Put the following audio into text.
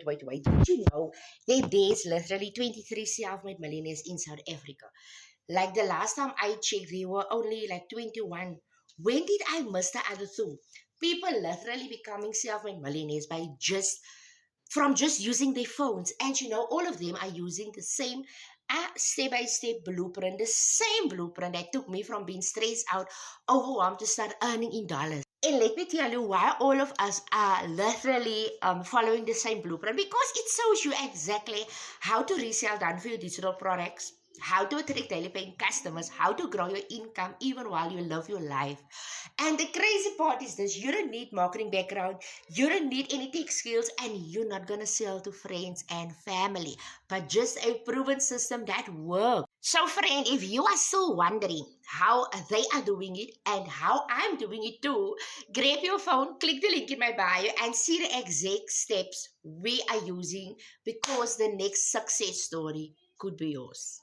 wait. Did you know there's literally 23 self-made millionaires in South Africa? Like the last time I checked, there were only like 21. When did I miss the other two? People literally becoming self-made millionaires by just using their phones. And all of them are using the same step-by-step blueprint, the same blueprint that took me from being stressed out, overwhelmed, to start earning in dollars. And let me tell you why all of us are literally following the same blueprint, because it shows you exactly how to resell done for your digital products, how to attract daily paying customers, how to grow your income even while you live your life. And the crazy part is this: you don't need marketing background, you don't need any tech skills, and you're not gonna sell to friends and family, but just a proven system that works. So, friend, if you are still wondering how they are doing it and how I'm doing it too, grab your phone, click the link in my bio, and see the exact steps we are using, because the next success story could be yours.